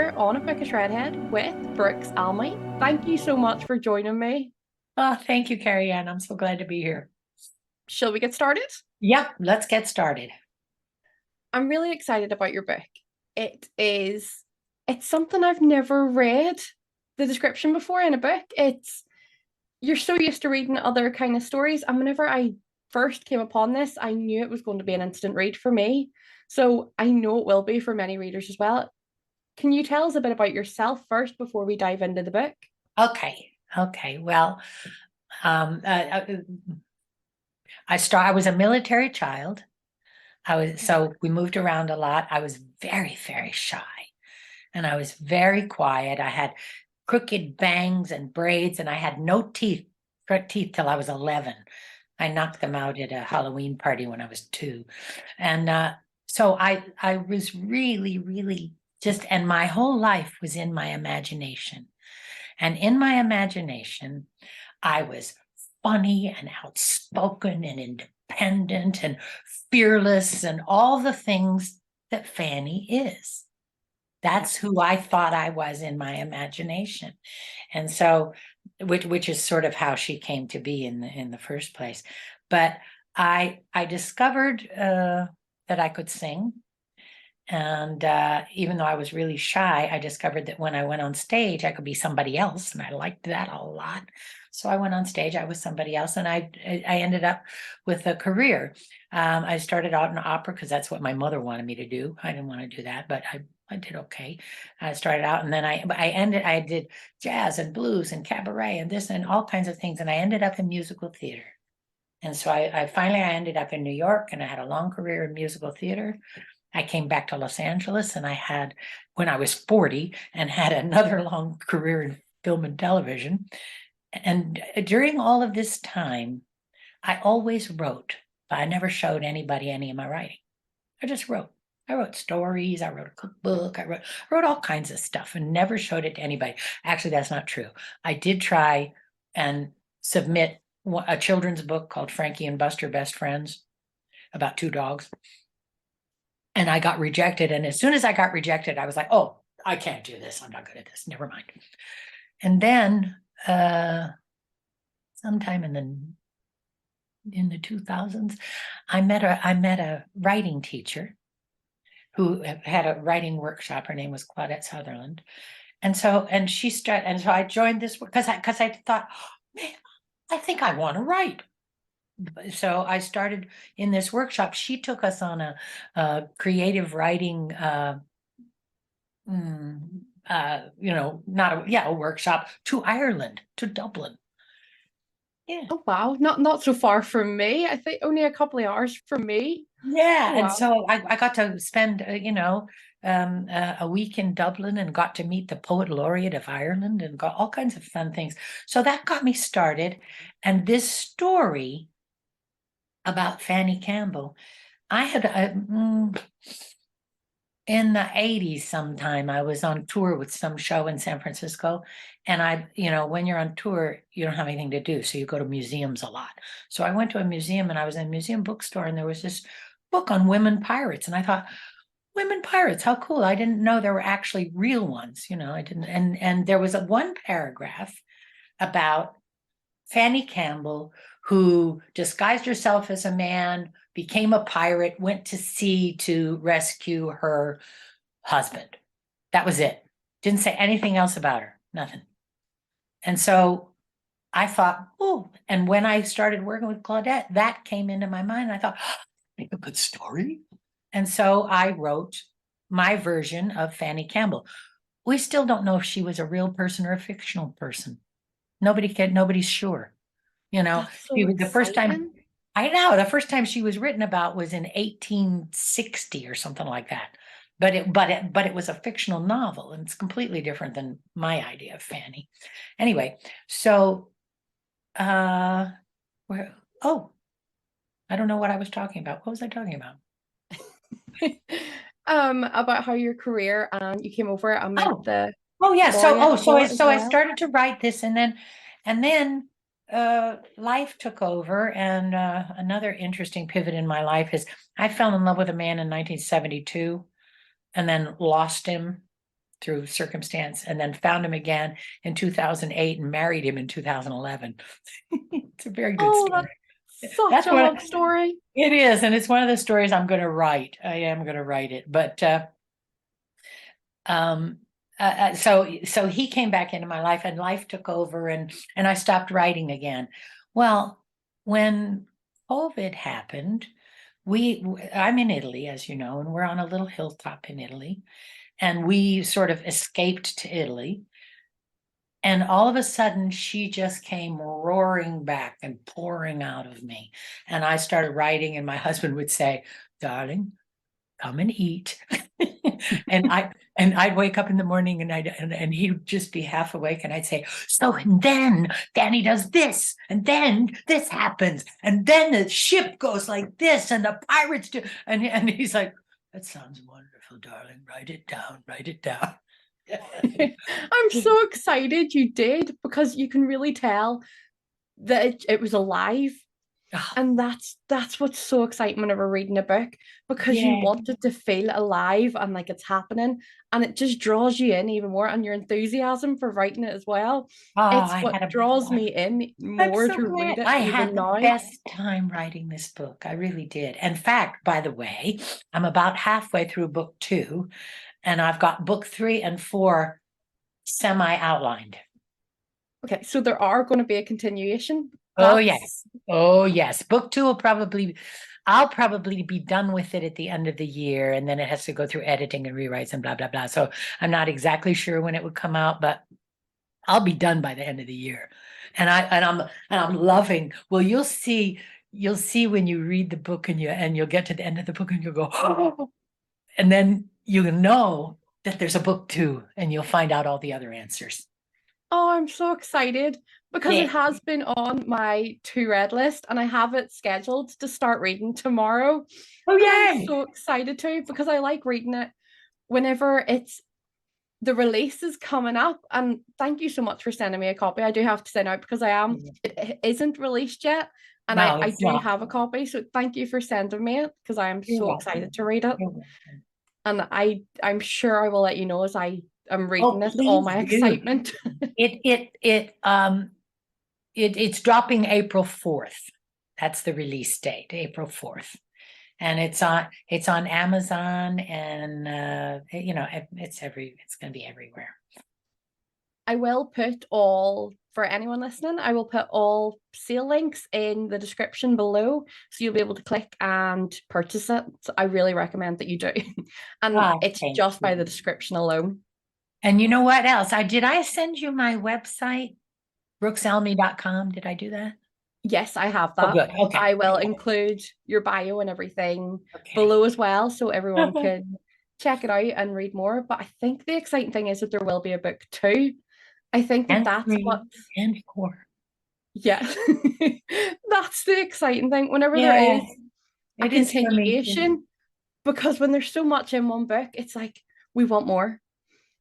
here on a Bookish Redhead with Brooks Almy. Thank you so much for joining me. Oh, thank you, Carrie Ann. I'm so glad to be here. Shall we get started? Yep, let's get started. I'm really excited about your book. It is it's something I've never read the description before in a book. It's You're so used to reading other kind of stories, and whenever I first came upon this, I knew it was going to be an instant read for me. So I know it will be for many readers as well. Can you tell us a bit about yourself first before we dive into the book? Okay. Well, um, uh, uh, I was a military child. So we moved around a lot. I was very, very shy, and I was very quiet. I had crooked bangs and braids, and I had no front teeth till I was 11. I knocked them out at a Halloween party when I was 2. And so I was really, really and my whole life was in my imagination. And in my imagination, I was funny and outspoken and independent and fearless and all the things that Fanny is. That's who I thought I was in my imagination. And so, which is sort of how she came to be in the first place. But I discovered that I could sing. And even though I was really shy, I discovered that when I went on stage, I could be somebody else, and I liked that a lot. So I went on stage, I was somebody else, and I ended up with a career. I started out in opera because that's what my mother wanted me to do. I didn't want to do that, but I did okay. I started out, and then I did jazz and blues and cabaret and this and all kinds of things, and I ended up in musical theater. And so I finally I ended up in New York, and I had a long career in musical theater. I came back to Los Angeles, and I had, when I was 40, and had another long career in film and television. And during all of this time, I always wrote, but I never showed anybody any of my writing. I just wrote. I wrote stories, I wrote a cookbook, I wrote all kinds of stuff and never showed it to anybody. Actually, that's not true. I did try and submit a children's book called Frankie and Buster Best Friends about 2 dogs. And I got rejected. And as soon as I got rejected, I was like, oh, I can't do this. I'm not good at this. Never mind. And then sometime in the 2000s, I met a writing teacher who had a writing workshop. Her name was Claudette Sutherland. And so I joined this because I thought, man, I think I want to write. So I started in this workshop. She took us on a creative writing, not a workshop to Ireland, to Dublin. Yeah. Oh wow, not so far from me. I think only a couple of hours from me. Yeah. Oh And wow. so I got to spend, a week in Dublin and got to meet the poet laureate of Ireland and got all kinds of fun things. So that got me started. And this story about Fanny Campbell, I had in the 80s sometime. I was on tour with some show in San Francisco, and when you're on tour, you don't have anything to do, so you go to museums a lot. So I went to a museum, and I was in a museum bookstore, and there was this book on women pirates, and I thought, women pirates, how cool. I didn't know there were actually real ones. I didn't. And there was one paragraph about Fanny Campbell, who disguised herself as a man, became a pirate, went to sea to rescue her husband. That was it. Didn't say anything else about her, nothing. And so I thought, oh, and when I started working with Claudette, that came into my mind. I thought, oh, make a good story. And so I wrote my version of Fanny Campbell. We still don't know if she was a real person or a fictional person. Nobody's sure. That's so The first time, exciting. I know, the first time she was written about was in 1860 or something like that. But it was a fictional novel, and it's completely different than my idea of Fanny. Anyway, so where oh, I don't know what I was talking about. What was I talking about? About how your career and you came over and met Oh, the oh yeah. So laureate oh, so I poet as so I well. started to write this, and then life took over, and another interesting pivot in my life is I fell in love with a man in 1972 and then lost him through circumstance, and then found him again in 2008 and married him in 2011. It's a very good Oh, story. that's such That's a what love story. it is, and it's one of the stories I'm going to write. I am going to write it, but um, so he came back into my life, and life took over, and I stopped writing again. Well, when COVID happened, I'm in Italy, as you know, and we're on a little hilltop in Italy, and we sort of escaped to Italy. And all of a sudden, she just came roaring back and pouring out of me. And I started writing, and my husband would say, "Darling, come and eat." and I'd wake up in the morning, and he would just be half awake, and I'd say, "So and then Danny does this, and then this happens, and then the ship goes like this, and the pirates do," and he's like, "That sounds wonderful, darling. Write it down, write it down." I'm so excited you did because you can really tell that it was alive. Oh, And that's what's so exciting whenever reading a book because you yeah. want it to feel alive and like it's happening and it just draws you in even more and your enthusiasm for writing it as well. Oh, It's what draws me in I'm more so to glad. read it I even had the now. best time writing this book. I really did. In fact, by the way, I'm about halfway through book 2, and I've got book 3 and 4 semi-outlined. Okay, so there are going to be a continuation. Oh, That's yes. Oh, yes. Book 2 I'll probably be done with it at the end of the year, and then it has to go through editing and rewrites and blah, blah, blah. So I'm not exactly sure when it would come out, but I'll be done by the end of the year. And I'm loving, well, you'll see when you read the book, and you'll get to the end of the book and you'll go, oh, and then you know that there's a book 2, and you'll find out all the other answers. Oh, I'm so excited because it Yeah. has been on my to read list and I have it scheduled to start reading tomorrow. Oh, And I'm yay. so excited to because I like reading it whenever it's the release is coming up. And thank you so much for sending me a copy. I do have to send out because it isn't released yet. And No, I it's do not. have a copy. So thank you for sending me it because I am You're so excited welcome. to read it. You're welcome. And I'm sure I will let you know as I am reading Oh, it, all please my do. excitement. It's dropping April 4th. That's the release date, April 4th. And it's on Amazon, and it's going to be everywhere. I will put all, for anyone listening, I will put all sale links in the description below. So you'll be able to click and purchase it. So I really recommend that you do. And Oh, it's thank just by the you. description alone. And you know what else? I send you my website, brooksalmy.com. Did I do that? Yes, I have Oh, that. good. Okay. I will include your bio and everything Okay. below as well. So everyone can check it out and read more. But I think the exciting thing is that there will be a book too. I think that And that's 3 what, and 4. yeah, that's the exciting thing. Whenever there Yeah, is a it is for me too. continuation, because when there's so much in one book, it's like we want more.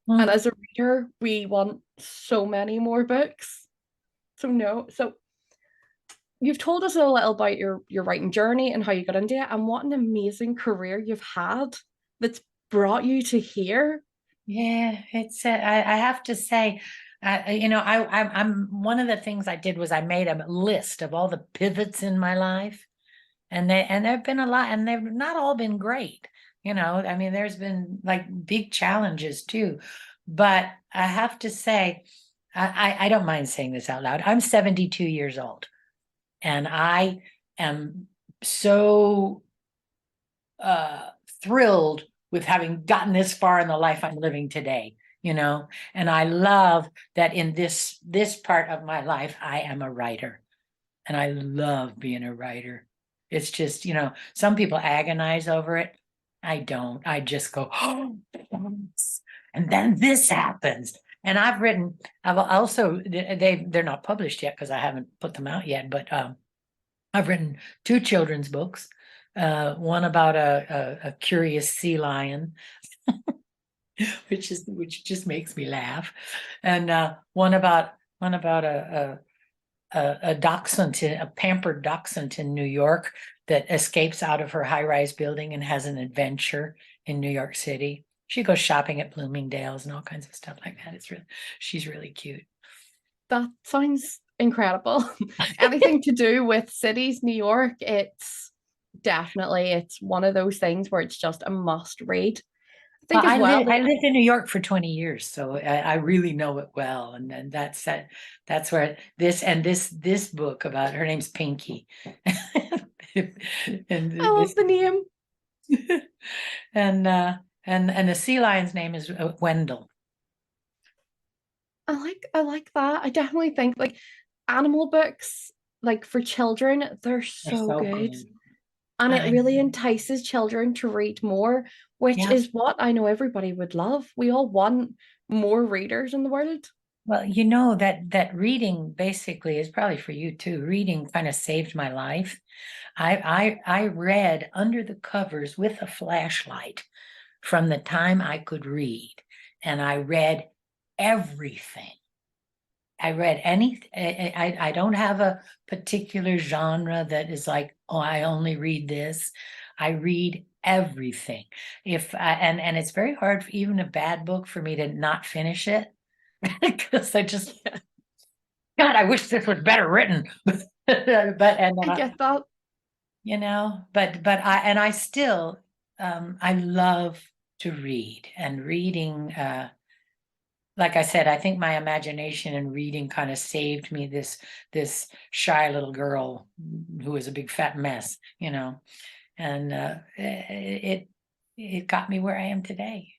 And Mm. as a reader, we want so many more books. So no, so you've told us a little about your writing journey and how you got into it, and what an amazing career you've had that's brought you to here. Yeah, I have to say, I'm one of the things I did was I made a list of all the pivots in my life, and there've been a lot, and they've not all been great. I mean, there's been like big challenges too, but I have to say, I don't mind saying this out loud. I'm 72 years old, and I am so thrilled with having gotten this far in the life I'm living today, and I love that in this part of my life I am a writer, and I love being a writer. It's just, some people agonize over it. I don't. I just go, oh, thanks. And then this happens. And I've also, they're not published yet because I haven't put them out yet, but I've written 2 children's books. One about a curious sea lion, which just makes me laugh, and one about a dachshund, a pampered dachshund in New York that escapes out of her high-rise building and has an adventure in New York City. She goes shopping at Bloomingdale's and all kinds of stuff like that. She's really cute. That sounds incredible. Anything to do with cities, New York, it's one of those things where it's just a must read. I Well, think as well, I lived in New York for 20 years, so I really know it well. And then that's where this book about her name's Pinky. I And love this the name. and and the sea lion's name is Wendell. I like that. I definitely think like animal books, like for children, they're They're so so good. good. And it I really entices children to read more, which Yeah. is what I know everybody would love. We all want more readers in the world. Well, you know that reading basically is probably for you too. Reading kind of saved my life. I read under the covers with a flashlight from the time I could read, and I read everything. I read any. I don't have a particular genre that is like, oh, I only read this. I read everything. If and it's very hard for even a bad book for me to not finish it because I just God, I wish this was better written. But and I get that. but I still I love to read, and reading like I said, I think my imagination and reading kind of saved me this shy little girl who was a big fat mess, and it got me where I am today.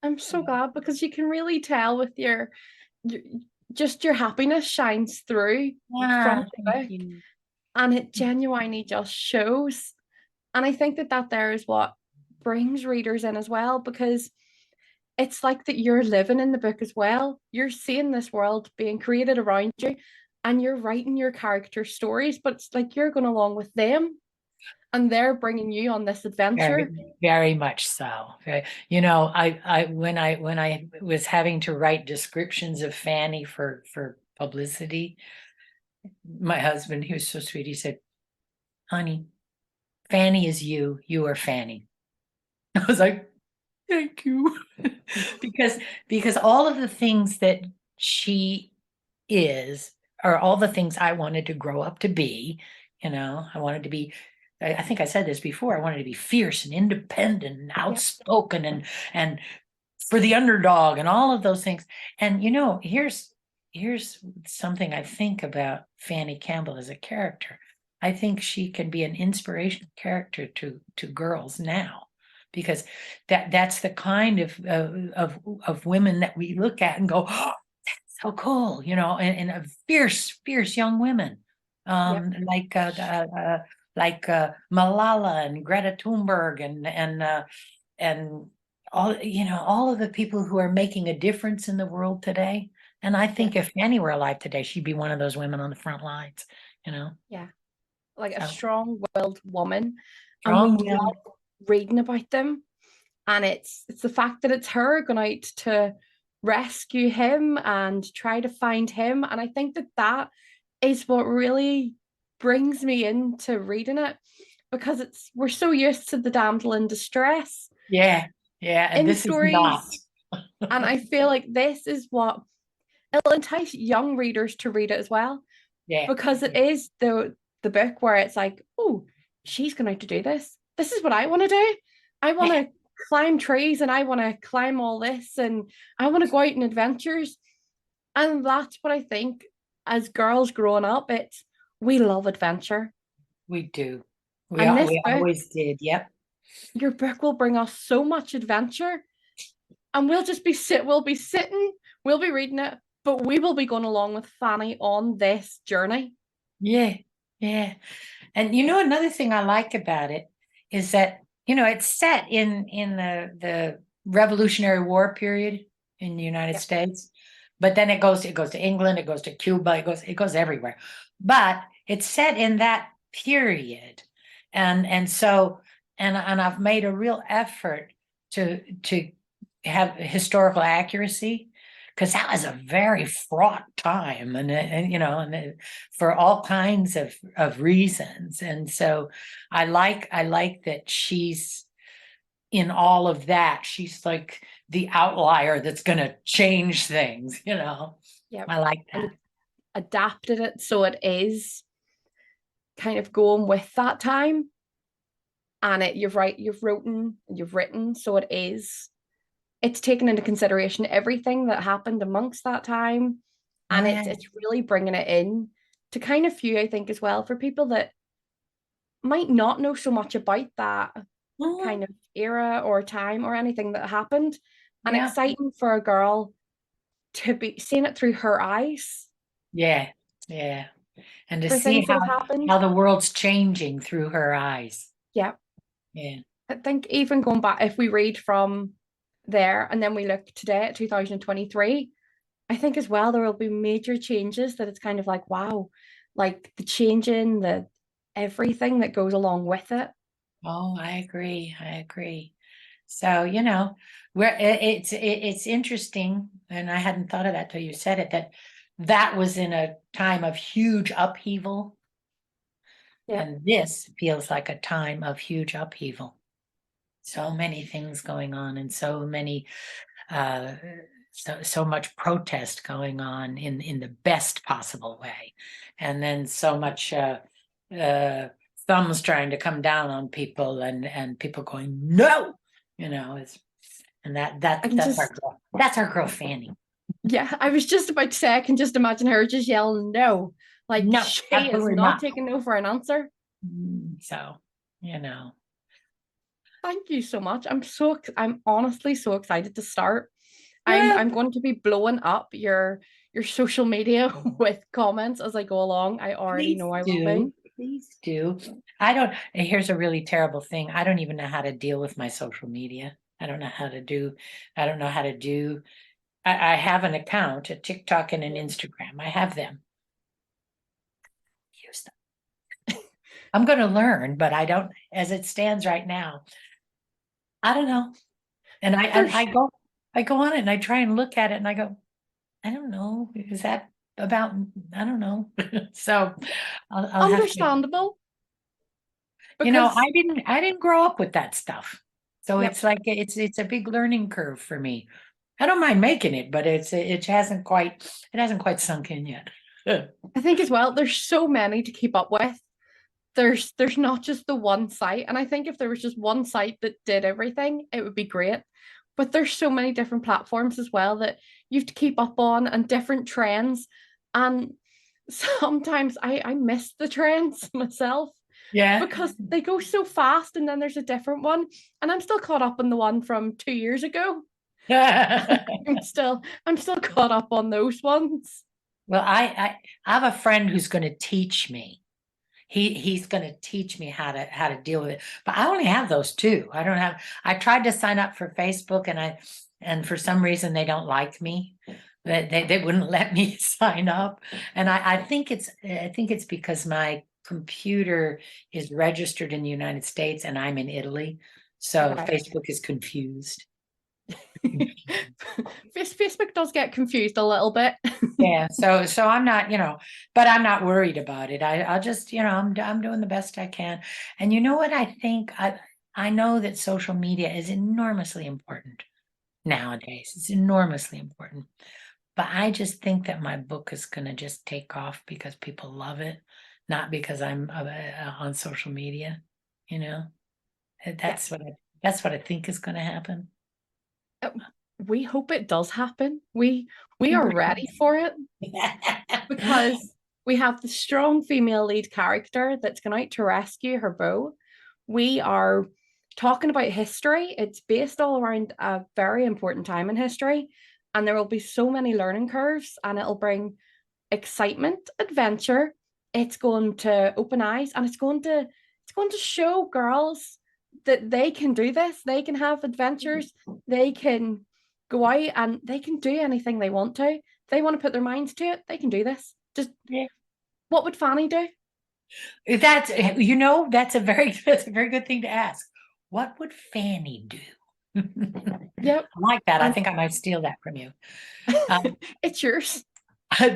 I'm so glad because you can really tell with your just your happiness shines through from Ah, the thank book you. and it genuinely just shows. And I think that there is what brings readers in as well because it's like that you're living in the book as well. You're seeing this world being created around you and you're writing your character stories, but it's like you're going along with them and they're bringing you on this Very, adventure. very much so. When I was having to write descriptions of Fanny for publicity, my husband, he was so sweet. He said, "Honey, Fanny is you. You are Fanny." I was like, "Thank you," because all of the things that she is are all the things I wanted to grow up to be. I wanted to be. I think I said this before. I wanted to be fierce and independent and Yep. outspoken and for the underdog and all of those things. And here's something I think about Fanny Campbell as a character. I think she can be an inspirational character to girls now, because that's the kind of women that we look at and go, oh, so cool, and a fierce young women, Yep. like Malala and Greta Thunberg and all of the people who are making a difference in the world today. And I Yeah. think if Fanny were alive today, she'd be one of those women on the front lines, you know. Yeah. Like a So strong-willed woman. And we strong will. love reading about them. And it's the fact that it's her going out to rescue him and try to find him. And I think that is what really brings me into reading it because we're so used to the damsel in distress Yeah, yeah, and in this is not. stories. And I feel like this is what it'll entice young readers to read it as well Yeah, because it is the book where it's like, oh, she's going to do this. This is what I want to do. I want yeah, to climb trees and I want to climb all this and I want to go out in adventures. And that's what I think as girls growing up, it's we love adventure. we do. And this We book, always did. Yep. your book will bring us so much adventure. And we'll be sitting, we'll be reading it, but we will be going along with Fanny on this journey. Yeah, yeah. And another thing I like about it is that, it's set in the Revolutionary War period in the United Yep. States, but then it goes to England, it goes to Cuba, it goes everywhere. But it's set in that period. And so and I've made a real effort to have historical accuracy, because that was a very fraught time, for all kinds of reasons. And so I like that she's in all of that, she's like the outlier that's going to change things, you know. Yep. I like And that. adapted it so it is kind of going with that time. And you're right, you've written so it is, it's taken into consideration everything that happened amongst that time, and it's Yeah. it's really bringing it in to kind of few, I think, as well, for people that might not know so much about that Mhm. kind of era or time or anything that happened, and Yeah. exciting for a girl to be seeing it through her eyes Yeah. Yeah. And to for see things that have happened. how the world's changing through her eyes. Yeah, Yeah. I think even going back, if we read from there and then we look today at 2023, I think as well there will be major changes that it's kind of like, wow, like the changing, the everything that goes along with it. Oh, I agree. I agree. So, you know, it's interesting, and I hadn't thought of that till you said it, that that was in a time of huge upheaval, Yeah. and this feels like a time of huge upheaval. So many things going on, and so many uh so much protest going on in the best possible way, and then so much uh thumbs trying to come down on people, and people going no, you know. It's and I can just, that's our girl Fanny. yeah, I was just about to say, I can just imagine her just yelling no. Like No, she is absolutely not not. taking no for an answer. So, you know. Thank you so much. I'm honestly so excited to start. I'm Well, I'm going to be blowing up your social media with comments as I go along. I already please know I will be. do. Please do. I don't, here's a really terrible thing. I don't even know how to deal with my social media. I don't know how to do, I don't know how to do, I have an account, a TikTok and an Instagram. I have them. Use them. I'm going to learn, but I don't, as it stands right now, I don't know. And There's I go on it and I try and look at it and I go, I don't know. Is that about, I don't know. So I'll have to. understandable You know, because I didn't grow up with that stuff. So yep. it's like it's a big learning curve for me. I don't mind making it, but it hasn't quite sunk in yet. I think as well, there's so many to keep up with. There's not just the one site. And I think if there was just one site that did everything, it would be great. But there's so many different platforms as well that you have to keep up on and different trends. And sometimes I miss the trends myself Yeah. because they go so fast and then there's a different one. And I'm still caught up on the one from 2 years ago. I'm still caught up on those ones. Well, I have a friend who's going to teach me. He's going to teach me how to deal with it. But I only have those two. I don't have. I tried to sign up for Facebook, and for some reason they don't like me. They wouldn't let me sign up, and I think it's because my computer is registered in the United States and I'm in Italy, so Right. Facebook is confused. Facebook does get confused a little bit. Yeah, so I'm not, you know, but I'm not worried about it. I'll just, you know, I'm doing the best I can. And you know what I think? I know that social media is enormously important nowadays. It's enormously important. But I just think that my book is going to just take off because people love it, not because I'm on social media, you know. Yeah. That's what I think is going to happen. Uh, We hope it does happen. We are ready for it because we have the strong female lead character that's going out to rescue her beau. We are talking about history. It's based all around a very important time in history, and there will be so many learning curves, and it'll bring excitement, adventure. It's going to open eyes, and it's going to show girls that they can do this. They can have adventures. They can go out and they can do anything they want to. If they want to put their minds to it, they can do this. Just Yeah. what would Fanny do? That's, you know, that's a very good thing to ask. What would Fanny do? I Yep. like that. I And think I might steal that from you. Um, it's yours.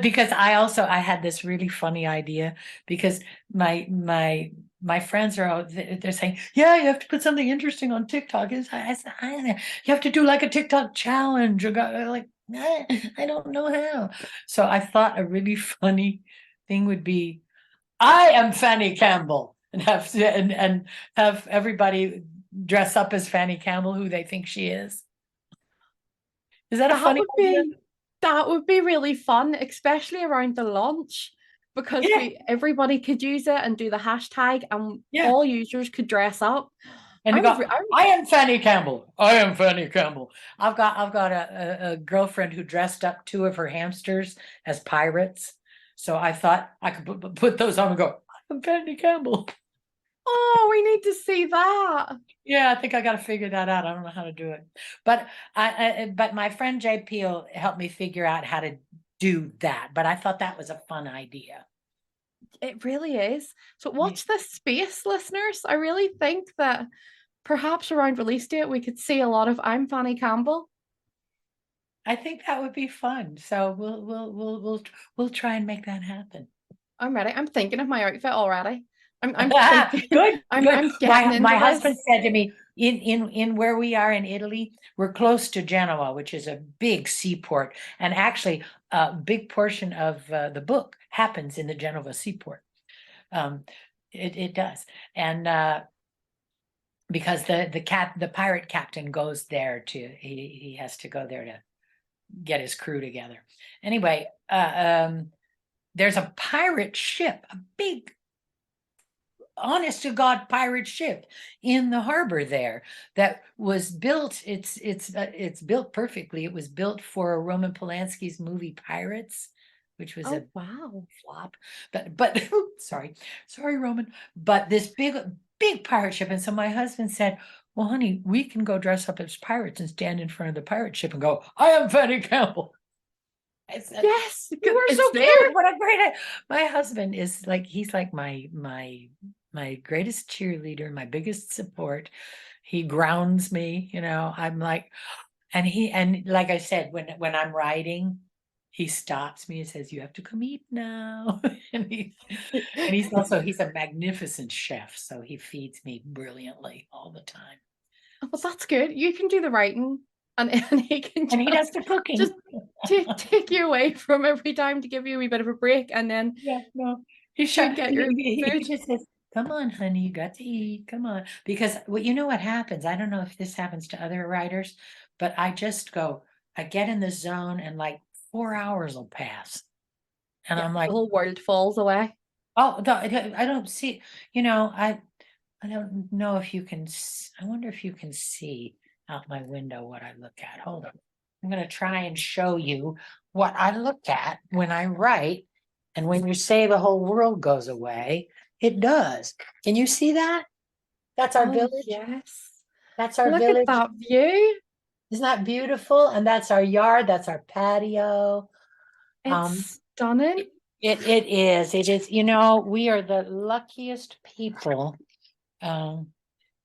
because I had this really funny idea because my my friends are out, they're saying, yeah, you have to put something interesting on TikTok. You have to do like a TikTok challenge. Like, I don't know how. So I thought a really funny thing would be, I am Fanny Campbell, and have everybody dress up as Fanny Campbell, who they think she is. Is that a That funny would idea? be that would be really fun, especially around the launch, because Yeah, we everybody could use it and do the hashtag, and yeah. all users could dress up. And you I'm, go, re- I'm I am Fanny Campbell. I am Fanny Campbell. I've got a girlfriend who dressed up two of her hamsters as pirates. So I thought I could put those on and go, I'm Fanny Campbell. Oh, we need to see that. Yeah, I think I got to figure that out. I don't know how to do it, but but my friend JP will help me figure out how to do that. But I thought that was a fun idea. It really is. So Yeah. watch this space, listeners. I really think that perhaps around release date we could see a lot of I'm Fanny Campbell. I think that would be fun. So we'll try and make that happen. I'm ready. I'm thinking of my outfit already. I'm thinking Good, good. I'm getting My into husband this. said to me, in where we are in Italy, we're close to Genoa, which is a big seaport, and actually a big portion of the book happens in the Genova seaport. Um, it does, and because the pirate captain goes there he has to go there to get his crew together. Anyway, there's a pirate ship, a big honest to God pirate ship in the harbor there that was built. It's built perfectly. It was built for Roman Polanski's movie Pirates, which was a Oh wow. flop. But sorry Roman. But this big pirate ship, and so my husband said, "Well, honey, we can go dress up as pirates and stand in front of the pirate ship and go, I am Fanny Campbell." I said, Yes, "You are it's so there. cute. What a great idea." My husband is like, he's like my greatest cheerleader, my biggest support. He grounds me, I'm like, and like I said, when I'm writing, he stops me and says, "You have to come eat now." And he's a magnificent chef, so he feeds me brilliantly all the time. Well, that's good. You can do the writing, and he can And he does the just cooking. take you away from every time to give you a wee bit of a break, and then Yeah, no, you get your he food. just says, "Come on, honey, you got to eat. Come on." Because you know what happens? I don't know if this happens to other writers, but I get in the zone and like 4 hours will pass. And Yeah, I'm the like, whole world falls away. oh, I don't see, I don't know if you can, I wonder if you can see out my window what I look at. Hold on. I'm going to try and show you what I look at when I write. And when you say the whole world goes away, it does. Can you see that? That's our Oh village. yes, That's our look at village. that view. Isn't that beautiful? And that's our yard. That's our patio. Um, It's stunning. it is. It is. We are the luckiest people. Um,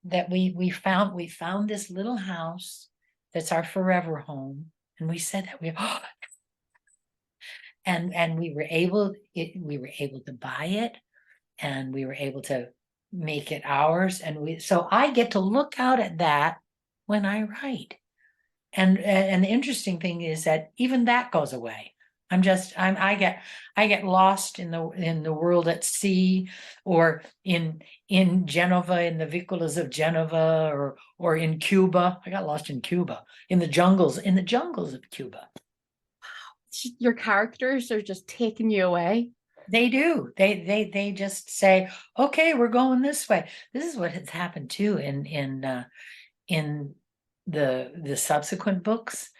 that we found this little house that's our forever home, and we said that and we were able to buy it, and we were able to make it ours, and so I get to look out at that when I write. And the interesting thing is that even that goes away. I get lost in the world at sea, or in Genova, in the vicolas of Genova, or in Cuba. I got lost in Cuba, in the jungles of Cuba. Your characters are just taking you away. They do. They just say, "Okay, we're going this way." This is what has happened too in the subsequent books.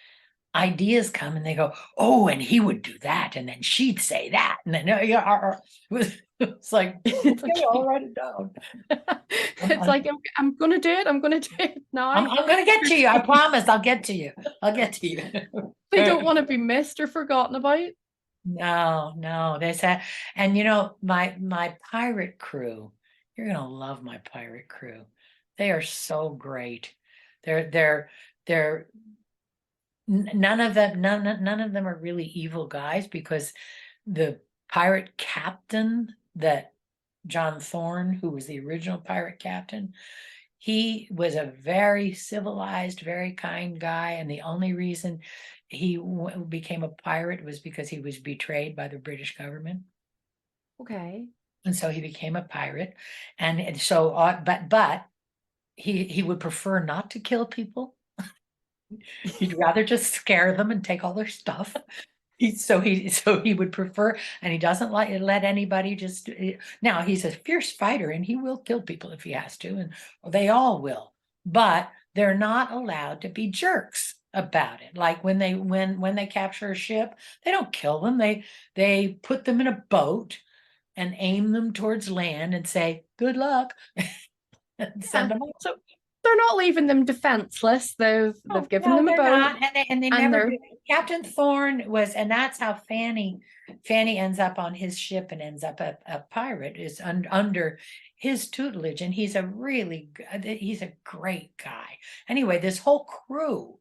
Ideas come and they go, "Oh, and he would do that, and then she'd say that," and then it's like, It's like okay, I'll write it down. I'm, it's like I'm gonna do it. I'm gonna do it now. I'm gonna get to you. I promise. I'll get to you. I'll get to you. They don't want to be missed or forgotten about. No, no, they said, and my pirate crew. You're gonna love my pirate crew. They are so great. They're none of them are really evil guys, because the pirate captain that John Thorne, who was the original pirate captain. He was a very civilized, very kind guy, and the only reason he became a pirate was because he was betrayed by the British government. Okay. And so he became a pirate. And so, but he would prefer not to kill people. He'd rather just scare them and take all their stuff. So he would prefer, and he doesn't let anybody just. Now he's a fierce fighter, and he will kill people if he has to, and they all will. But they're not allowed to be jerks about it. Like when they capture a ship, they don't kill them. They put them in a boat and aim them towards land and say good luck and Yeah. send them. So they're not leaving them defenseless. They've No, given no, them a they're boat, not, and they and never they're do. Captain Thorne was, and that's how Fanny ends up on his ship and ends up a pirate, is under his tutelage, and he's he's a great guy. Anyway, this whole crew,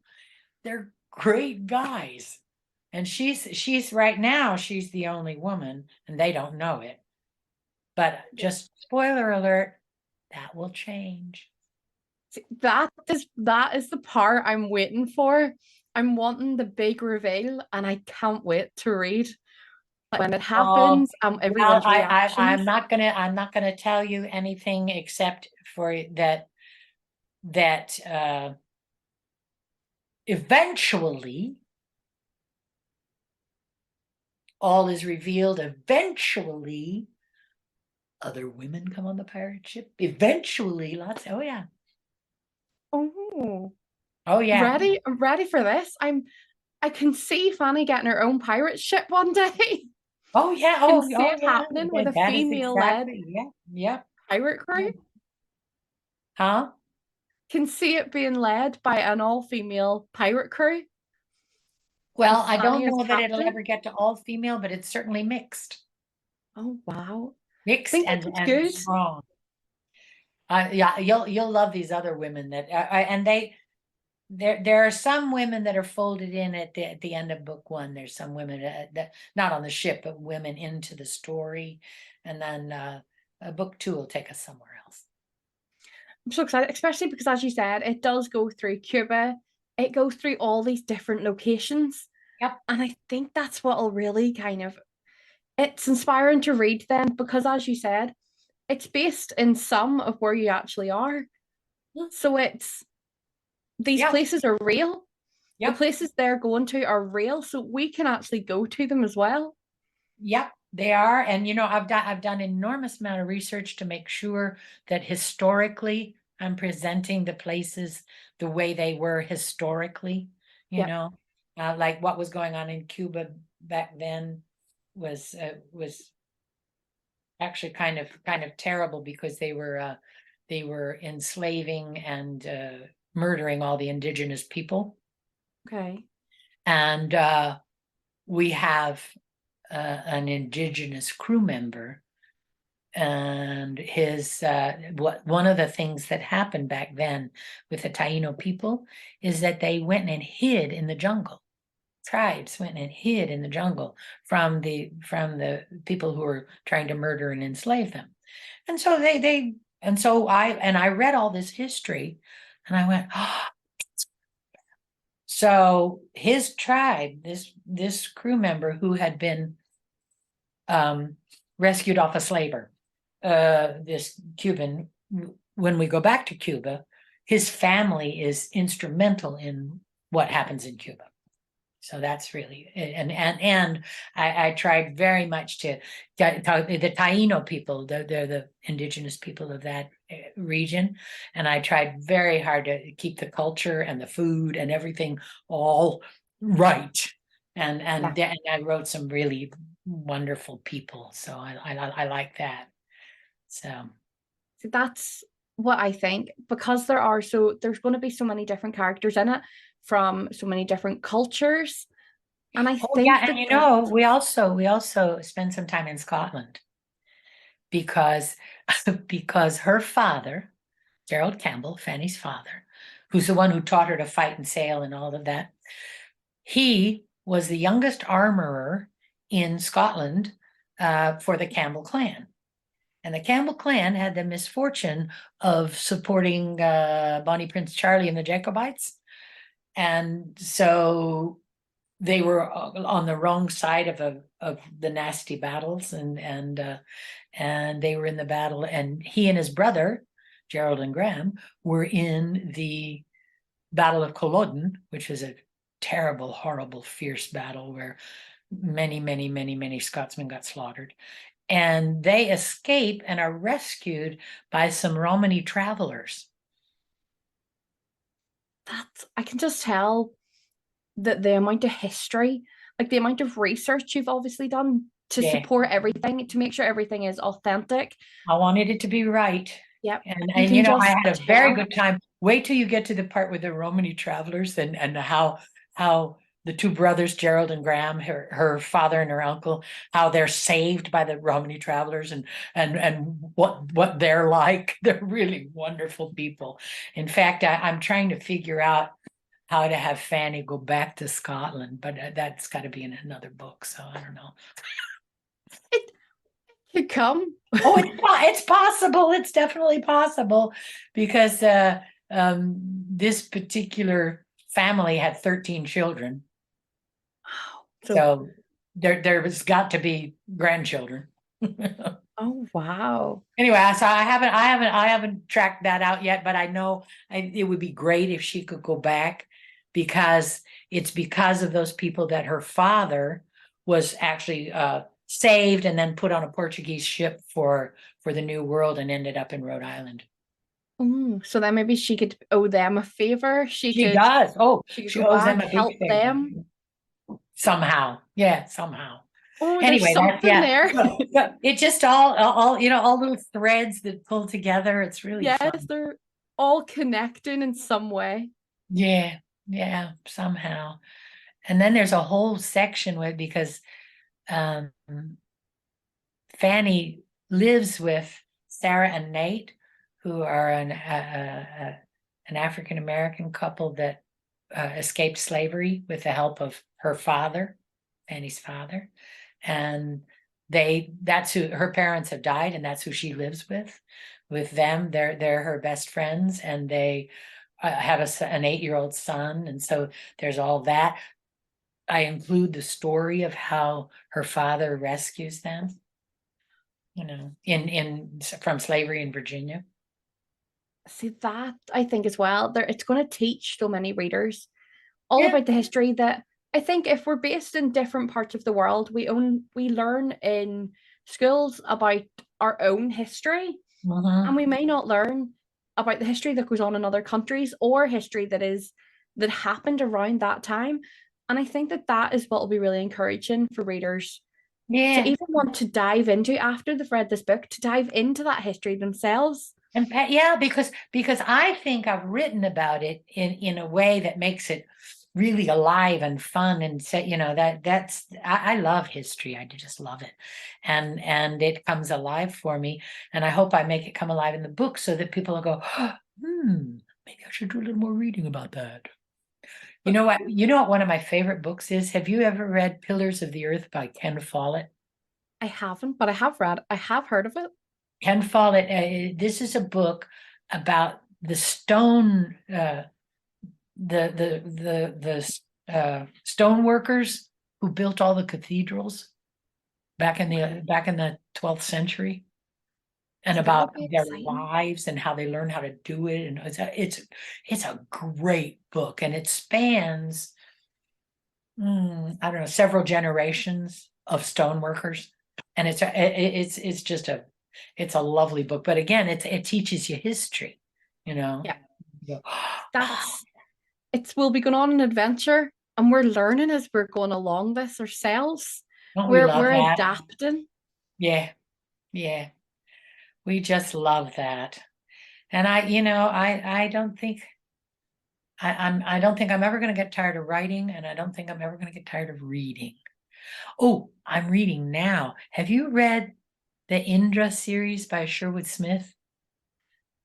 they're great guys, and she's right now she's the only woman, and they don't know it. But just spoiler alert, that will change. that is the part I'm waiting for. I'm wanting the big reveal, and I can't wait to read. Like when it Oh, happens, well, everyone's I'm reactions. not gonna tell you anything except for that eventually all is revealed. Eventually, other women come on the pirate ship. Eventually, oh yeah. Oh, Oh yeah. ready? I'm ready for this. I can see Fanny getting her own pirate ship one day. Oh yeah. Can Oh, see oh it yeah. happening with a That is female-led exactly, yeah. Yeah. pirate crew. Yeah. Huh? Can see it being led by an all-female pirate crew with Well, I Fanny don't as know that it'll captain. ever get to all female, but it's certainly mixed. Oh wow. I Mixed think that it's and good. strong. Yeah, you'll love these other women that and there are some women that are folded in at the end of book one. There's some women that not on the ship, but women into the story, and then book two will take us somewhere else. I'm so excited, especially because, as you said, it does go through Cuba. It goes through all these different locations. Yep. And I think that's what'll really kind of, it's inspiring to read them because, as you said, it's based in some of where you actually are. So these Yep. places are real. The Yep. places they're going to are real. So we can actually go to them as well. Yep, they are. And I've done enormous amount of research to make sure that historically I'm presenting the places the way they were historically, you Yep. know. Like what was going on in Cuba back then was actually kind of terrible because they were enslaving and murdering all the indigenous people. Okay. And we have an indigenous crew member, and his one of the things that happened back then with the Taino people is that they went and hid in the jungle. Tribes went and hid in the jungle from the people who were trying to murder and enslave them. And so I read all this history, and I went, oh. So his tribe, this crew member who had been rescued off a slaver, this Cuban, when we go back to Cuba, his family is instrumental in what happens in Cuba. So that's really, and I tried very much to talk the Taino people, they're the indigenous people of that region, and I tried very hard to keep the culture and the food and everything all right. Yeah. And I wrote some really wonderful people, so I like that. So So that's what I think because there's going to be so many different characters in it from so many different cultures. And I oh yeah, think and the best, we also spend some time in Scotland because because her father, Gerald Campbell, Fanny's father, who's the one who taught her to fight and sail and all of that, he was the youngest armorer in Scotland for the Campbell clan. And the Campbell clan had the misfortune of supporting Bonnie Prince Charlie and the Jacobites. And so they were on the wrong side of the nasty battles, and they were in the battle, and he and his brother, Gerald and Graham, were in the Battle of Culloden, which was a terrible, horrible, fierce battle where many Scotsmen got slaughtered. And they escape and are rescued by some Romany travelers. I can just tell that the amount of history, like the amount of research you've obviously done to Yeah, support everything, to make sure everything is authentic. I wanted it to be right. Yep. And You and can you know, I just had a very tell. good time. Wait till you get to the part with the Romany travelers and how the two brothers, Gerald and Graham, her father and her uncle, how they're saved by the Romany travelers and what they're like. They're really wonderful people. In fact, I'm trying to figure out how to have Fanny go back to Scotland, but that's got to be in another book, so I don't know. It could come. Oh, it's possible. It's definitely possible because this particular family had 13 children. So, So there was got to be grandchildren. oh wow. Anyway, so I haven't tracked that out yet, but I know it would be great if she could go back because it's because of those people that her father was actually saved and then put on a Portuguese ship for the New World and ended up in Rhode Island. So then maybe she could owe them a favor. She does. Oh, She could she go owes them back, a big help them. favor somehow. Yeah, somehow. Oh, there's Anyway, that's something yeah. there. But it just all all little threads that pull together. It's really Yes, fun. they're all connecting in some way. Yeah, yeah, somehow. And then there's a whole section with because um Fanny lives with Sarah and Nate, who are an African American couple that escaped slavery with the help of her father, Fanny's father, and that's who her parents have died, and that's who she lives with. With them, they're her best friends, and they have an 8-year-old son, and so there's all that. I include the story of how her father rescues them, in from slavery in Virginia. See that I think as well. There, it's going to teach so many readers all Yeah. about the history that I think if we're based in different parts of the world, we learn in schools about our own history, and Mhm. we may not learn about the history that goes on in other countries or history that happened around that time. And I think that that is what will be really encouraging for readers to Yeah. even want to dive into after they've read this book, to dive into that history themselves. And yeah, because I think I've written about it in a way that makes it really alive and fun and say, I love history. I just love it. And it comes alive for me. And I hope I make it come alive in the book so that people will go, maybe I should do a little more reading about that. You know what one of my favorite books is? Have you ever read Pillars of the Earth by Ken Follett? I haven't, but I have heard of it. Ken Follett, this is a book about the stone, the stone workers who built all the cathedrals back in the 12th century, and See, that about would be their exciting. lives and how they learned how to do it. And it's a great book, and it spans I don't know, several generations of stone workers, and it's just it's a lovely book. But again, it teaches you history, you know. Yeah, You go, oh, that's it's we'll be going on an adventure and we're learning as we're going along this ourselves. don't we We're love that? adapting. Yeah, yeah, we just love that. And I don't think I don't think I'm ever going to get tired of writing, and I don't think I'm ever going to get tired of reading. Oh, I'm reading now. Have you read the Indra series by Sherwood Smith?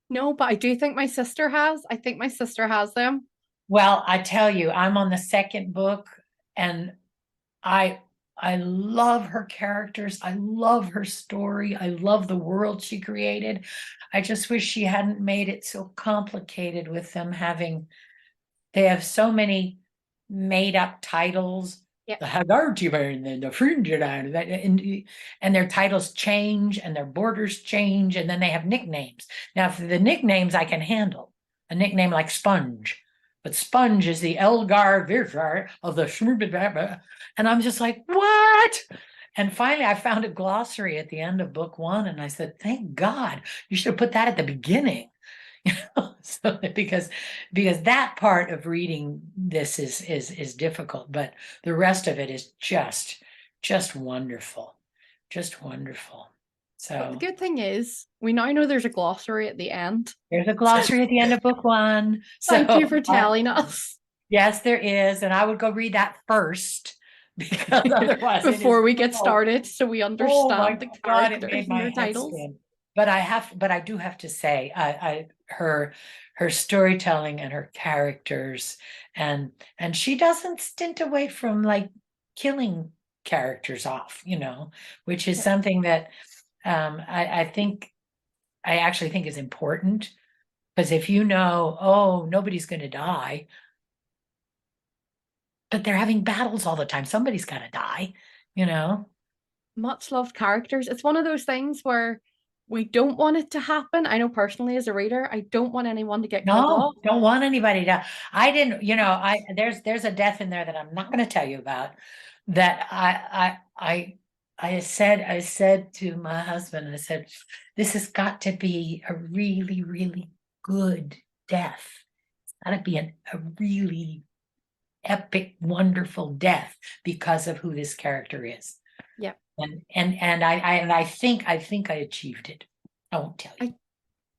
No, but I do think my sister has. I think my sister has them. Well, I tell you, I'm on the second book, and I I love her characters. I love her story. I love the world she created. I just wish she hadn't made it so complicated with them having, they have so many made up titles. Yeah. The Hagarty and the Fringe and their titles change and their borders change, and then they have nicknames. Now, for the nicknames I can handle, a nickname like Sponge, but Sponge is the Elgar Virgar of the, and I'm just like, what? And finally, I found a glossary at the end of book 1, and I said, thank God, you should have put that at the beginning. So because that part of reading this is difficult, but the rest of it is just wonderful, just wonderful. But the So good thing is, we now know there's a glossary at the end. there's a glossary at the end of book 1. Thank you So for telling us yes, there is, and I would go read that first because otherwise it is before we get so. started, so we Oh understand my the God, it characters made and my their head titles. spin. But I do have to say, her storytelling and her characters, and she doesn't stint away from like killing characters off, which is Yeah. something that I actually think is important, because if you know, oh, nobody's going to die, but they're having battles all the time, somebody's got to die, you know. Much loved characters. It's one of those things where we don't want it to happen. I know personally as a reader, I don't want anyone to get killed No, off. don't want anybody to. I didn't, there's a death in there that I'm not going to tell you about, that I said to my husband, I said, this has got to be a really, really good death. It's got to be a really epic, wonderful death because of who this character is. Yeah. And I think I achieved it. I won't tell you.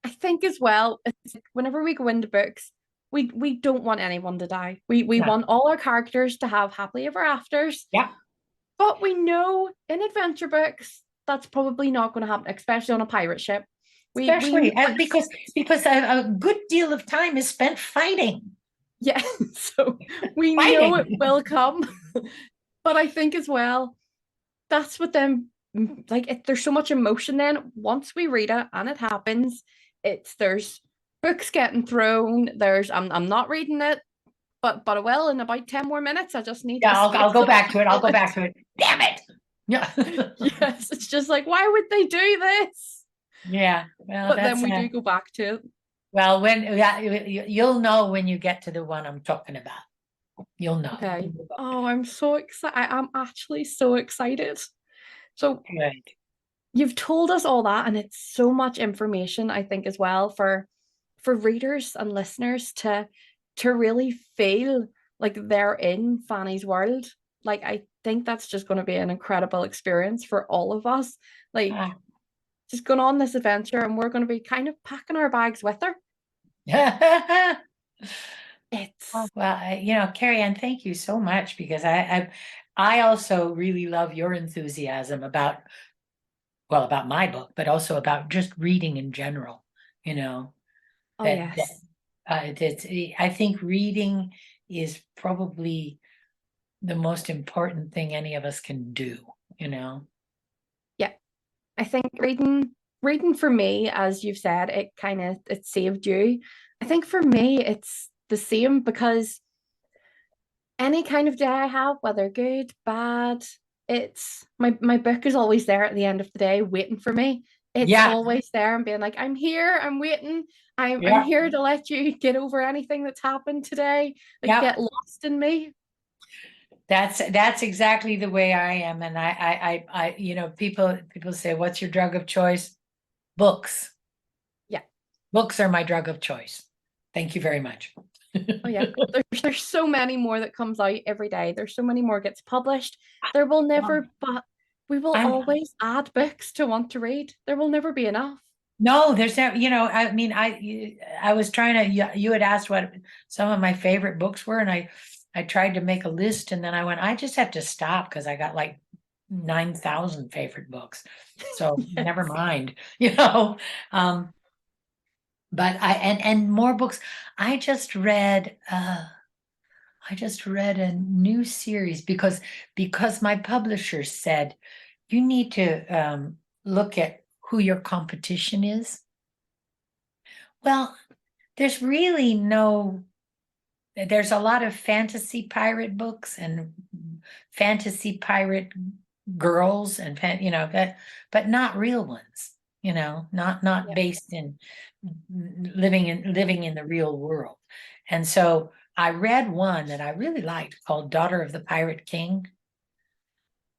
I think as well, it's like whenever we go into books, we don't want anyone to die. We No. want all our characters to have happily ever afters. Yeah. But we know in adventure books that's probably not going to happen, especially on a pirate ship. We know Especially because a good deal of time is spent fighting. yeah, so we know it Fighting. will come. But I think as well, that's what them like there's so much emotion then once we read it and it happens, there's books getting thrown, there's I'm not reading it, but I will in about 10 more minutes. I just need Yeah, the I'll space go to back to it. I'll go it. back to it. Damn it. Yeah. Yes, it's just like, why would they do this? Yeah. Well, But then that's we do go back to it. well, when yeah, you'll know when you get to the one I'm talking about. You'll know. Okay. Oh, I'm so excited. I'm actually so excited. So Good. you've told us all that, and it's so much information, I think, as well for readers and listeners to really feel like they're in Fanny's world. Like I think that's just going to be an incredible experience for all of us. Like Ah. just going on this adventure, and we're going to be kind of packing our bags with her. It's Well, Carrie Ann, thank you so much, because I also really love your enthusiasm about, well, about my book, but also about just reading in general, you know, oh that, yes. I think reading is probably the most important thing any of us can do, you know. Yeah. I think reading for me, as you've said, it saved you. I think for me it's the same, because any kind of day I have, whether good, bad, it's my book is always there at the end of the day waiting for me. It's Yeah, always there and being like, I'm here, I'm waiting. I'm yeah, here to let you get over anything that's happened today. Like yeah. get lost in me. That's exactly the way I am. And people say, what's your drug of choice? Books. Yeah. Books are my drug of choice. Thank you very much. Oh yeah. There's so many more that comes out every day. There's so many more gets published. There will never, but we will I'm always add books to want to read. There will never be enough. No, there's no, I mean, I was trying to, you had asked what some of my favorite books were, and I tried to make a list, and then I went, I just have to stop because I got like 9,000 favorite books. So Yes. never mind, but and more books. I just read, I just read a new series because my publisher said you need to look at who your competition is. Well, there's really no, there's a lot of fantasy pirate books and fantasy pirate girls and you know that, but not real ones, you know, not Yeah. based in living in the real world. And so I read one that I really liked called Daughter of the Pirate King,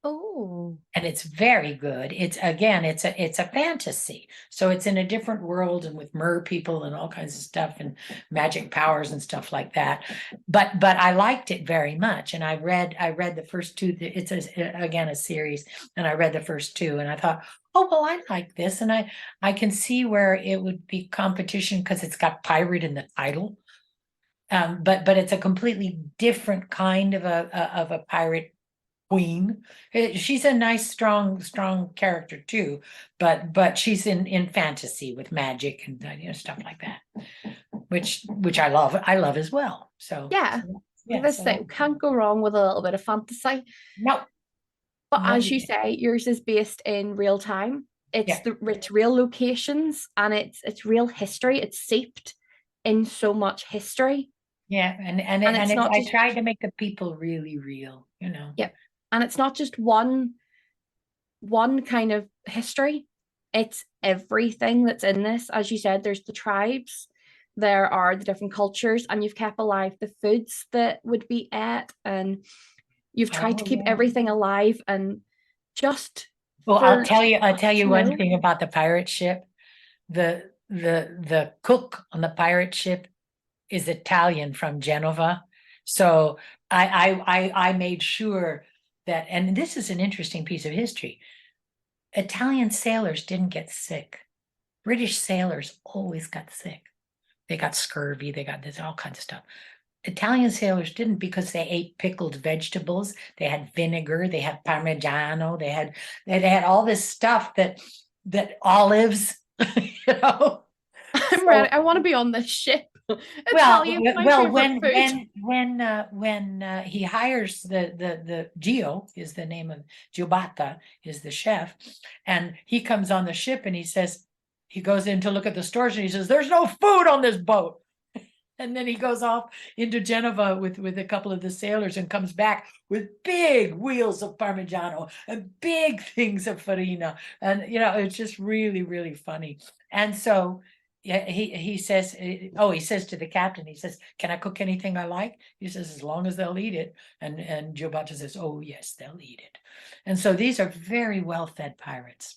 Oh, and it's very good. It's again, it's a fantasy, so it's in a different world and with mer people and all kinds of stuff and magic powers and stuff like that. But I liked it very much, and I read the first two. It's again a series, and I read the first two, and I thought, oh well, I like this, and I can see where it would be competition because it's got pirate in the title. But it's a completely different kind of a pirate queen. She's a nice, strong character too, but she's in fantasy with magic and you know stuff like that, which I love. I love as well. yeah. Yeah. This thing can't go wrong with a little bit of fantasy. No, But no, as you say, yours is based in real time. yeah, It's real locations and it's real history. It's seeped in so much history. yeah, And it's not I just tried to make the people really real, you know. yeah. And it's not just one kind of history. It's everything that's in this. As you said, there's the tribes, there are the different cultures, and you've kept alive the foods that would be ate, and you've tried to Oh keep yeah. everything alive and just Well, for I'll us tell you to one know. thing about the pirate ship. The cook on the pirate ship is Italian from Genova. So I made sure that, and this is an interesting piece of history. Italian sailors didn't get sick. British sailors always got sick. They got scurvy, they got this all kinds of stuff. Italian sailors didn't because they ate pickled vegetables, they had vinegar, they had parmigiano, they had all this stuff that olives, you know. I'm ready. So I want to be on this ship. well, Italian's my well, favorite food. when he hires the Gio is the name of Giubatta is the chef, and he comes on the ship and he says he goes in to look at the stores and he says there's no food on this boat, and then he goes off into Genova with a couple of the sailors and comes back with big wheels of Parmigiano and big things of farina, and you know it's just really funny, and so yeah, he says, oh, he says to the captain, he says, "Can I cook anything I like?" He says, "As long as they'll eat it." And Giovanni says, "Oh yes, they'll eat it." And so these are very well-fed pirates.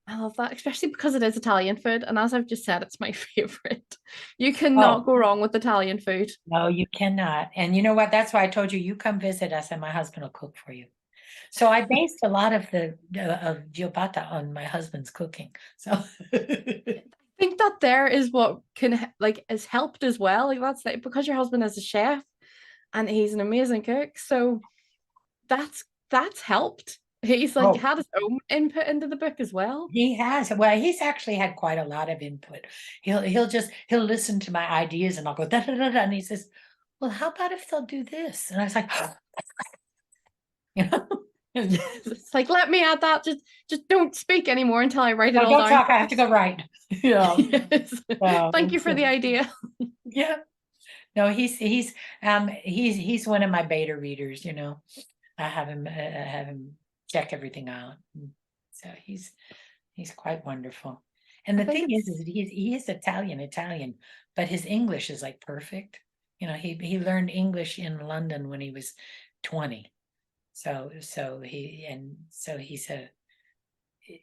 I love that, especially because it is Italian food. And as I've just said, it's my favorite. You cannot Oh, go wrong with Italian food. no, you cannot. And you know what? That's why I told you, you come visit us and my husband will cook for you. So I based a lot of the of Giovanni on my husband's cooking. So I think that there is what can like has helped as well. Like that's like, because your husband is a chef and he's an amazing cook. So that's helped. He's like oh, had his own input into the book as well. he has. Well, he's actually had quite a lot of input. He'll listen to my ideas and I'll go da da da da, and he says, "Well, how about if they'll do this?" And I was like, you know, It's like let me add that. Just don't speak anymore until I write it oh, all don't down talk. I have to go first. write. Yeah. Yes. Thank you for the So, idea. yeah. No, he's one of my beta readers. You know, I have him check everything out. So he's quite wonderful. And I the think thing it's is he is Italian, but his English is like perfect. You know, he learned English in London when he was 20. So he's a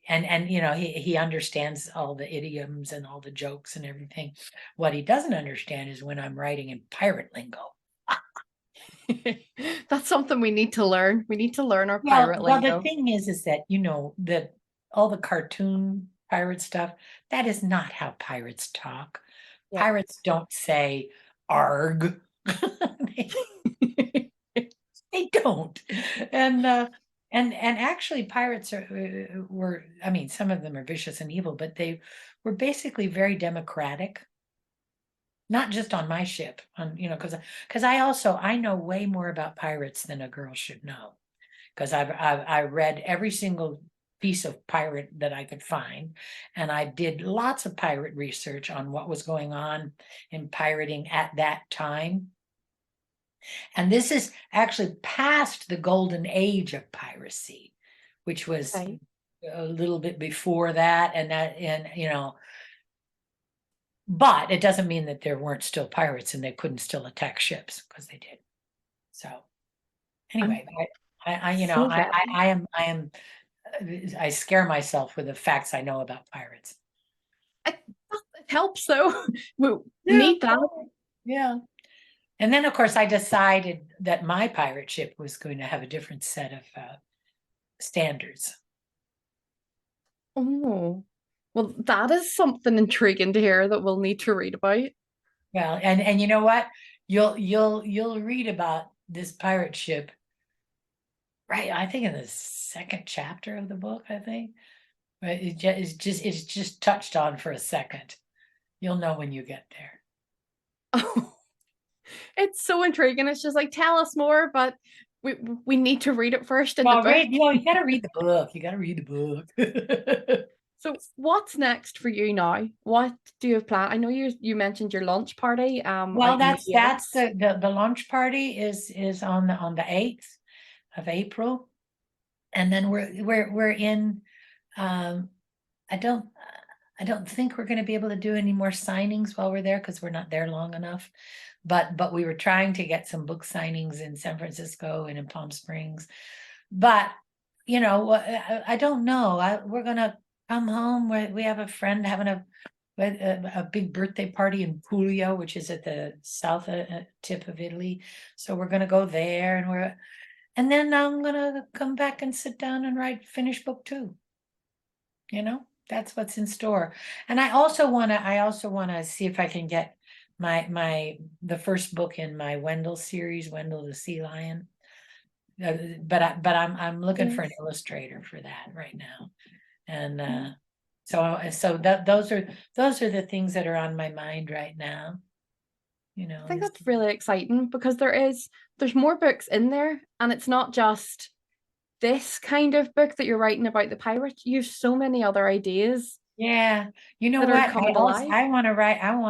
and you know he understands all the idioms and all the jokes and everything. What he doesn't understand is when I'm writing in pirate lingo. that's something we need to learn. We need to learn our pirate Well, the lingo. thing is that you know that all the cartoon pirate stuff, that is not how pirates talk. Yeah. Pirates don't say arg. They, they don't. And and actually pirates were, I mean, some of them are vicious and evil, but they were basically very democratic. not just on my ship, on, because I know way more about pirates than a girl should know. Because I read every single piece of pirate that I could find, and I did lots of pirate research on what was going on in pirating at that time. And this is actually past the golden age of piracy, which was Okay. a little bit before that, but it doesn't mean that there weren't still pirates and they couldn't still attack ships, because they did. So I'm anyway, so I am I scare myself with the facts I know about pirates. it helps though. We Yeah. need that. Yeah. And then, of course, I decided that my pirate ship was going to have a different set of standards. Oh, well, that is something intriguing to hear that we'll need to read about. Well, and you know what? You'll read about this pirate ship, right? I think in the second chapter of the book, I think. But it's just touched on for a second. You'll know when you get there. Oh, it's so intriguing. It's just like, tell us more, but we we need to read it first in the Well, book. you gotta read the book. You gotta read the book. So what's next for you now? What do you have planned? I know you mentioned your lunch party Well, out in that's McGill's. the launch party is on the 8th of April. And then we're in um I don't I don't think we're going to be able to do any more signings while we're there, because we're not there long enough. But we were trying to get some book signings in San Francisco and in Palm Springs. But I don't know. We're gonna come home. We have a friend having a big birthday party in Puglia, which is at the south tip of Italy. So we're gonna go there, and then I'm gonna come back and sit down and finish book 2. That's what's in store. And I also wanna see if I can get the first book in my Wendell series, Wendell the Sea Lion. But I'm looking for an Yes. illustrator for that right now. And Mm. so that those are the things that are on my mind right now. I think Is that's really exciting because there's more books in there, and it's not just this kind of book that you're writing about the pirate. You have so many other ideas Yeah. You know that are what? coming to life. I want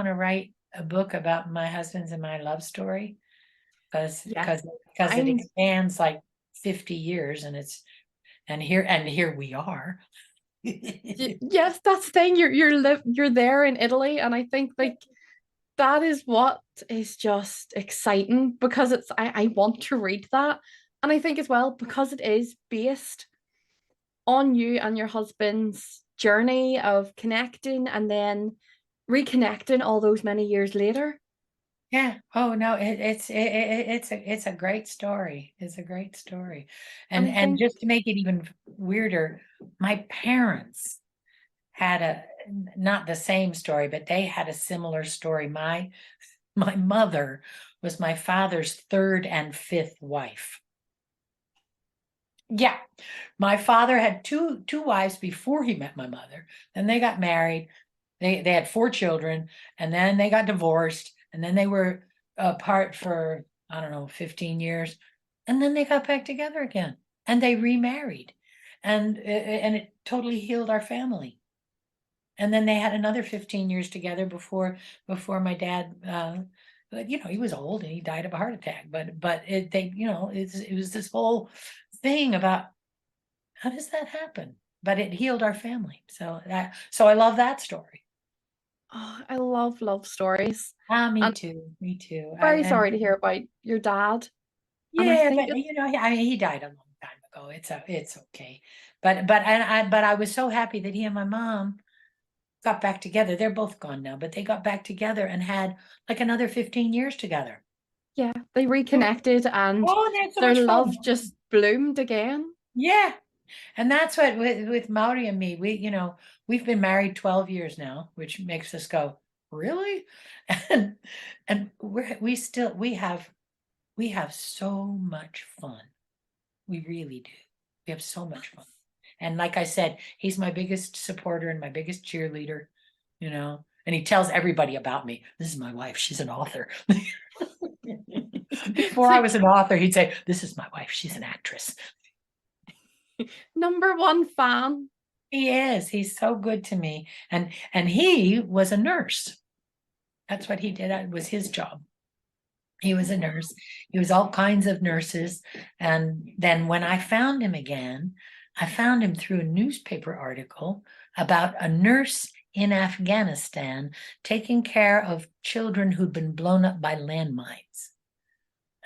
to write a book about my husband's and my love story, because Yes, it I'm expands like 50 years, and here we are. yes, that's the thing. You're there in Italy, and I think like that is what is just exciting because I want to read that. And I think as well, because it is based on you and your husband's journey of connecting and then reconnecting all those many years later. Yeah. Oh no, it's a great story. It's a great story. And And I and think, just to make it even weirder, my parents had not the same story, but they had a similar story. My mother was my father's third and fifth wife. Yeah. My father had two wives before he met my mother. Then they got married. They had 4 children, and then they got divorced, and then they were apart for, I don't know, 15 years. And then they got back together again, and they remarried. And it totally healed our family. And then they had another 15 years together before my dad, but he was old and he died of a heart attack. But it was this whole thing about, how does that happen? But it healed our family. So I love that story. oh, I love love stories. Ah, me And too. Me too. very sorry to hear about your dad. And I Yeah, think but it's, he died a long time ago. It's okay. But I was so happy that he and my mom got back together. They're both gone now, but they got back together and had like another 15 years together. yeah, they Oh, reconnected and they had so their much fun. love just bloomed again. Yeah. And that's what with Maori and me, we've been married 12 years now, which makes us go, really? And we have so much fun. We really do. We have so much fun. And like I said, he's my biggest supporter and my biggest cheerleader, you know. And he tells everybody about me. This is my wife. She's an author. It's Before I like was an author, he'd say, this is my wife. She's an actress. number one fan. He is. He's so good to me. And he was a nurse. That's what he did. It was his job. He was a nurse. He was all kinds of nurses. And then when I found him again, I found him through a newspaper article about a nurse in Afghanistan taking care of children who'd been blown up by landmines.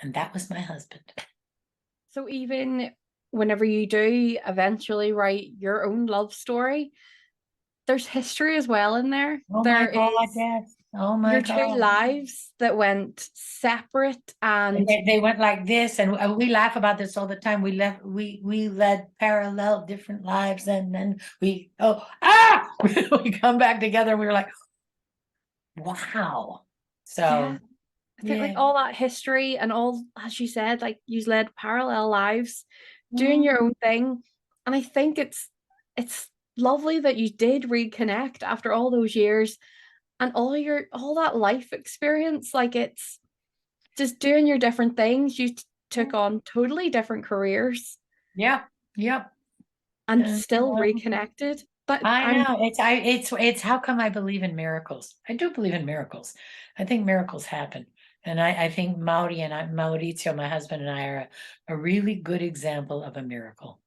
And that was my husband. So even whenever you do eventually write your own love story, there's history as well in there. Oh my There God, is yes. Oh my your two God. lives that went separate and They went like this, and we laugh about this all the time. We led parallel different lives, and then we we come back together, and we were like, wow. yeah, So I think like yeah. all that history and all, as you said, like you led parallel lives, doing Mm, your own thing. And I think it's lovely that you did reconnect after all those years and all that life experience. Like it's just doing your different things. You took on totally different careers yep, yep. and still reconnected. But I I'm know it's how come I believe in miracles. I do believe in miracles. I think miracles happen. And I think Maurizio, my husband, and I are a really good example of a miracle.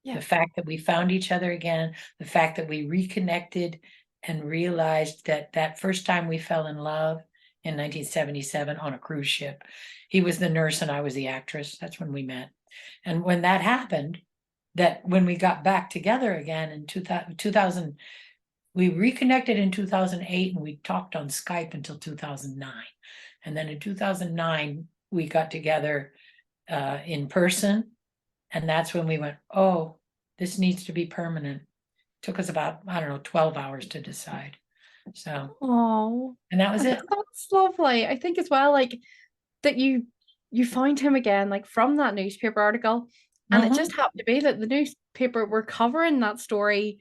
yeah. The fact that we found each other again, the fact that we reconnected and realized that that first time we fell in love in 1977 on a cruise ship, he was the nurse and I was the actress. That's when we met. And when that happened, that when we got back together again in 2000, we reconnected in 2008 and we talked on Skype until 2009. And then in 2009, we got together in person. And that's when we went, oh, this needs to be permanent. Took us about, I don't know, 12 hours to decide. So, Oh, and that was it. that's lovely. I think as well, like that you find him again, like from that newspaper article, and it just Mhm. happened to be that the newspaper were covering that story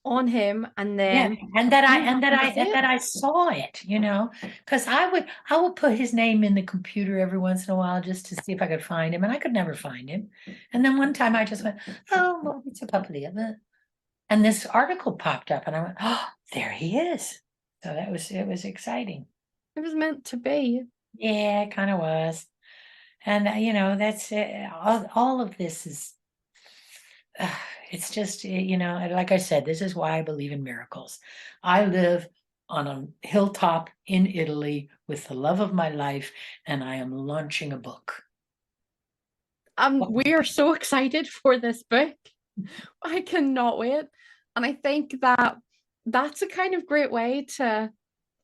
on him, and Yeah, then and that I you and that happened I to see and it. that I saw it, because I would put his name in the computer every once in a while just to see if I could find him, and I could never find him. And then one time I just went, oh, well, it's a puppy, and this article popped up, and I went, oh, there he is. So it was exciting. It was meant to be. Yeah, it kind of was. And that's all of this is it's just like I said, this is why I believe in miracles. I live on a hilltop in Italy with the love of my life, and I am launching a book. We are so excited for this book. I cannot wait. And I think that that's a kind of great way to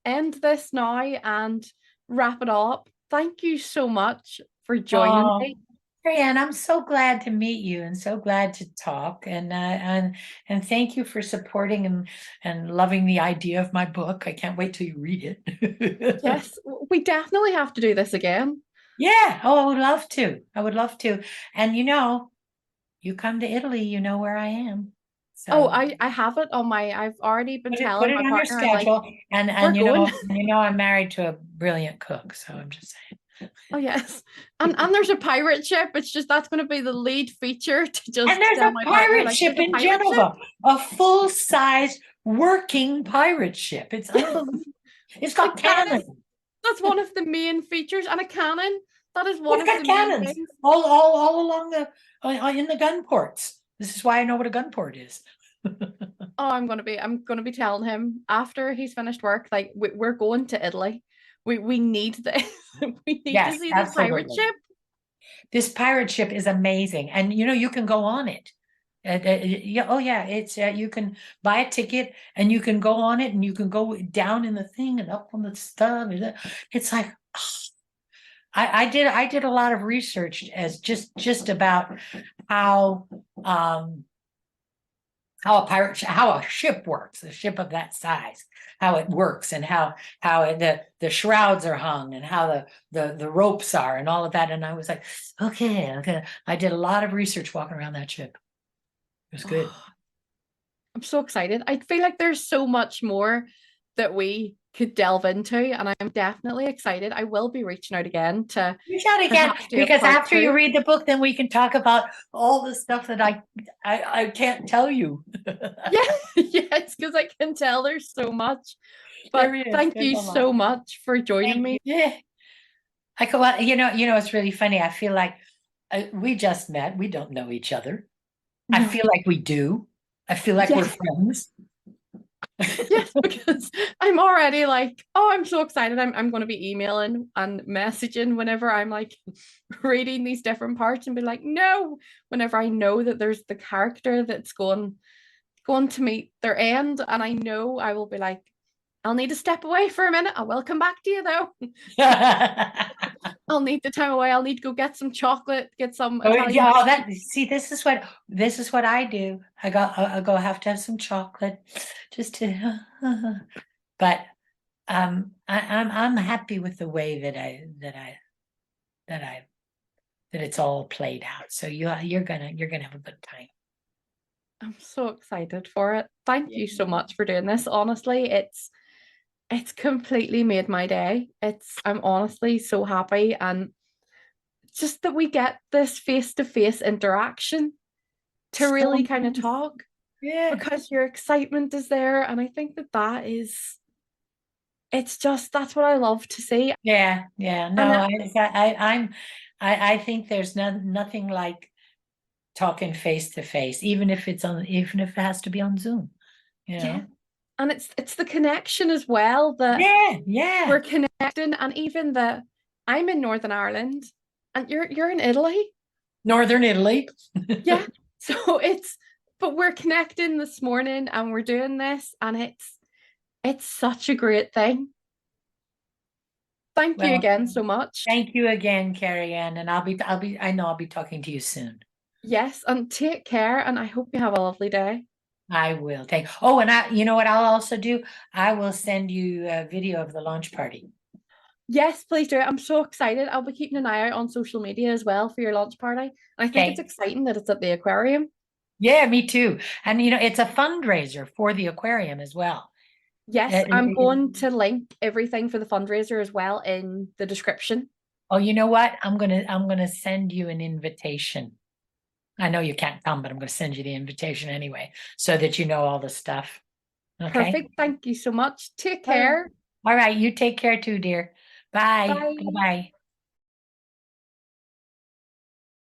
end this now and wrap it up. Thank you so much for joining Oh, me. Marianne, I'm so glad to meet you and so glad to talk, and thank you for supporting and loving the idea of my book. I can't wait till you read it. Yes, we definitely have to do this again. Yeah, oh, I would love to. I would love to. And you come to Italy, you know where I am. Oh, So I have it on my, I've already been put telling it my on your partner, I'm like, schedule. And we're going. I'm married to a brilliant cook, so I'm just Oh yes. And there's a pirate ship. It's just that's gonna be the lead feature to and just there's tell a my partner, pirate like, ship there's a in pirate ship. Genova, a full-size working pirate ship. It's unbelievable. It's got Like cannons. that's one of the main features. And a cannon. That is one It's of the got main cannons things. all along in the gun ports. This is why I know what a gun port is. Oh, I'm gonna be telling him after he's finished work, like we're going to Italy. We need this. We need to Yes, see this pirate absolutely. ship. This pirate ship is amazing, and you can go on it. Yeah, oh yeah, it's you can buy a ticket and you can go on it, and you can go down in the thing and up on the stuff. It's like I did a lot of research as just about how um how a ship works, a ship of that size, how it works, and the shrouds are hung, and how the ropes are, and all of that. And I was like, okay. I did a lot of research walking around that ship. It was good. Oh, I'm so excited. I feel like there's so much more that we could delve into, and I'm definitely excited. I will be reaching out again to Reach out again, perhaps do a because part after you two. read the book, then we can talk about all the stuff that I can't tell you. Yeah, yes, because I can tell there's so much. There But is. thank There's you a lot. so much for joining Thank me. you. Yeah. I go, well, it's really funny. I feel like we just met. We don't know each other. I No. feel like we do. I feel like we're Yes, friends. yes, because I'm already like, oh, I'm so excited. I'm going to be emailing and messaging whenever I'm like reading these different parts and be like, no, whenever I know that there's the character that's going to meet their end. And I know I will be like, I'll need to step away for a minute. I will come back to you though. I'll need the time away. I'll need to go get some chocolate, get some Oh Italian yeah, biscuits. see, this is what I do. I go have to have some chocolate just to but I'm happy with the way that I that it's all played out. So you're gonna have a good time. I'm so excited for it. Thank Yeah. you so much for doing this. Honestly, it's completely made my day. I'm honestly so happy, and just that we get this face-to-face interaction to So really kind of nice. talk, Yeah. because your excitement is there, and I think that is it's just that's what I love to see. Yeah, yeah. And No, I think there's nothing like talking face to face, even if it has to be on Zoom, you yeah, know. and it's the connection as well that Yeah, yeah. we're connecting, and even the I'm in Northern Ireland and you're in Italy. Northern Italy. Yeah. So but we're connecting this morning and we're doing this, and it's such a great thing. Thank you Well, again so much. thank you again, Carrie Ann, and I know I'll be talking to you soon. Yes, and take care, and I hope you have a lovely day. I will take. Oh, and you know what I'll also do? I will send you a video of the launch party. Yes, please do it. I'm so excited. I'll be keeping an eye out on social media as well for your launch party. And I think it's Okay. exciting that it's at the aquarium. Yeah, me too. And it's a fundraiser for the aquarium as well. Yes, I'm It- going to link everything for the fundraiser as well in the description. oh, you know what? I'm gonna send you an invitation. I know you can't come, but I'm gonna send you the invitation anyway, so that you know all the stuff. Okay. Perfect. Thank you so much. Take All right. care. All right. You take care too, dear. Bye. Bye. Bye-bye.